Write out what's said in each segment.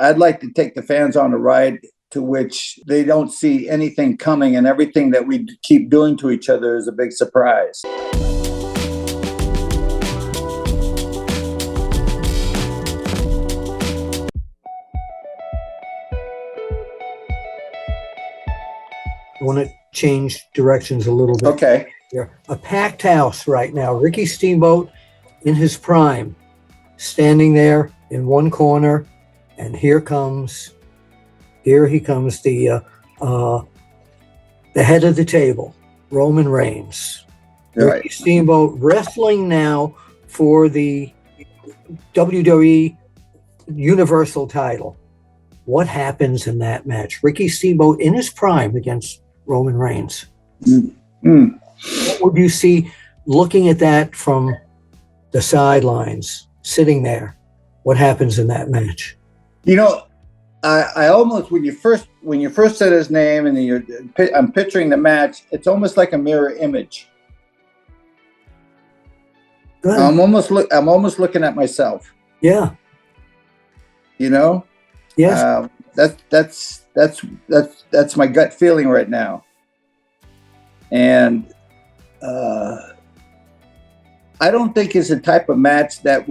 I'd like to take the fans on a ride to which they don't see anything coming, and everything that we keep doing to each other is a big surprise. I want to change directions a little bit. Okay. Here. A packed house right now. Ricky Steamboat in his prime, standing there in one corner, and here he comes the head of the table, Roman Reigns. Right. Ricky Steamboat wrestling now for the WWE Universal title. What happens in that match? Ricky Steamboat in his prime against Roman Reigns. Mm-hmm. What would you see looking at that from the sidelines, sitting there? What happens in that match? You know, I almost, when you first said his name and then I'm picturing the match, it's almost like a mirror image. Good. I'm almost looking at myself. Yeah. You know? Yes. That's my gut feeling right now. And I don't think it's a type of match that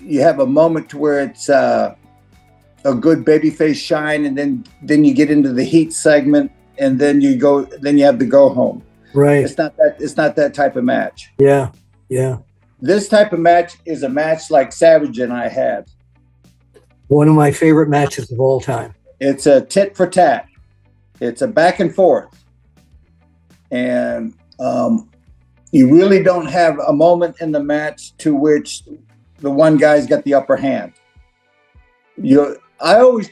you have a moment to where it's a good babyface shine, and then you get into the heat segment, and then you have to go home. Right. It's not that type of match. Yeah. Yeah. This type of match is a match like Savage and I had. One of my favorite matches of all time. It's a tit for tat. It's a back and forth. And you really don't have a moment in the match to which the one guy's got the upper hand. I always,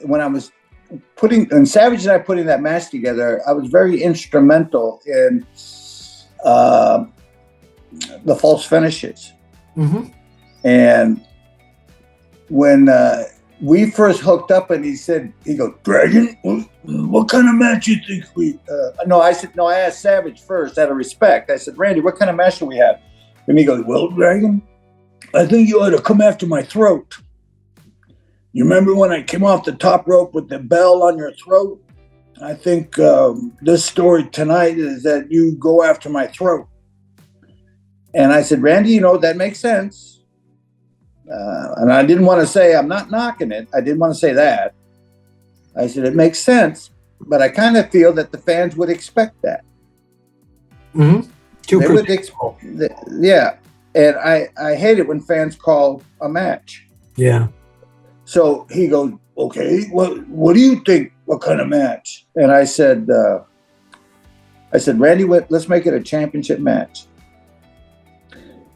when I was Savage and I putting that match together, I was very instrumental in the false finishes. Mm-hmm. And when we first hooked up, and he goes, Dragon, what kind of match you think we? I asked Savage first out of respect. I said, Randy, what kind of match do we have? And he goes, well, Dragon, I think you ought to come after my throat. You remember when I came off the top rope with the bell on your throat? I think this story tonight is that you go after my throat. And I said, Randy, that makes sense. And I didn't want to say, I'm not knocking it. I didn't want to say that. I said, it makes sense, but I kind of feel that the fans would expect that. Mm-hmm. They would yeah. And I hate it when fans call a match. Yeah. So he goes, okay, what do you think? What kind of match? And I said, Randy, let's make it a championship match.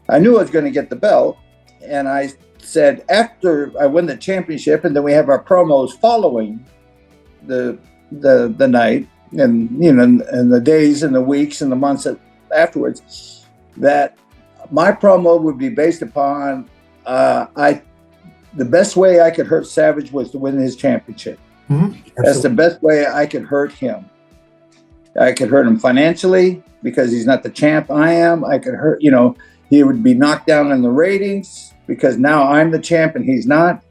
I knew I was going to get the belt. And I said, after I win the championship, and then we have our promos following the night, and and the days and the weeks and the months afterwards, that my promo would be based upon the best way I could hurt Savage was to win his championship. Mm-hmm. That's the best way I could hurt him. I could hurt him financially because he's not the champ I am. I could hurt, he would be knocked down in the ratings because now I'm the champ and he's not.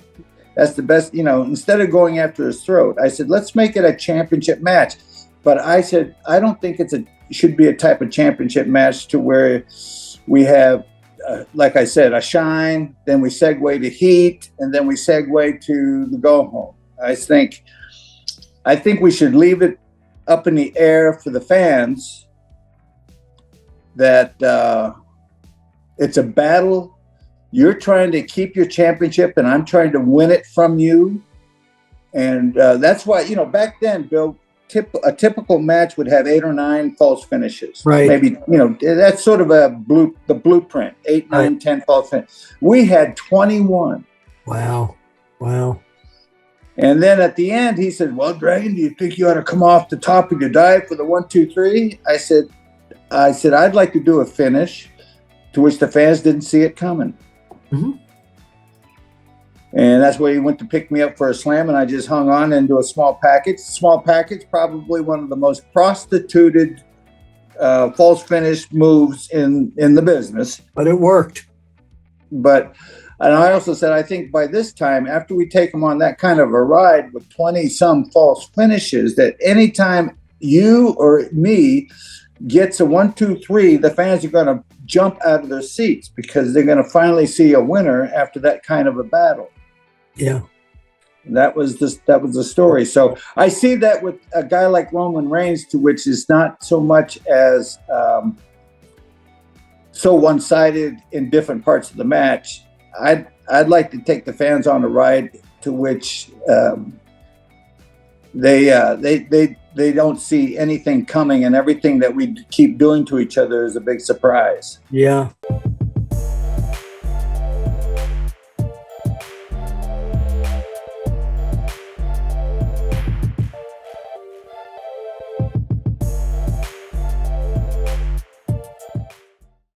That's the best, instead of going after his throat, I said, let's make it a championship match. But I said, I don't think it should be a type of championship match to where we have, like I said, a shine, then we segue to heat, and then we segue to the go home. I think we should leave it up in the air for the fans that it's a battle. You're trying to keep your championship, and I'm trying to win it from you. And that's why, back then, Bill, a typical match would have 8 or 9 false finishes. Right. Maybe, that's sort of the blueprint, 8, 9, 10 false finishes. We had 21. Wow. And then at the end, he said, well, Dragon, do you think you ought to come off the top of your dive for the 1, 2, 3? I said, I'd like to do a finish, to which the fans didn't see it coming. Mm-hmm. And that's where he went to pick me up for a slam, and I just hung on into a small package. Small package, probably one of the most prostituted false finish moves in the business. But it worked. But And I also said, I think by this time, after we take them on that kind of a ride with 20-some false finishes, that anytime you or me gets a 1, 2, 3, the fans are going to jump out of their seats because they're going to finally see a winner after that kind of a battle. Yeah. That was the story. So I see that with a guy like Roman Reigns, to which is not so much as so one-sided in different parts of the match. I'd like to take the fans on a ride to which they don't see anything coming, and everything that we keep doing to each other is a big surprise. Yeah.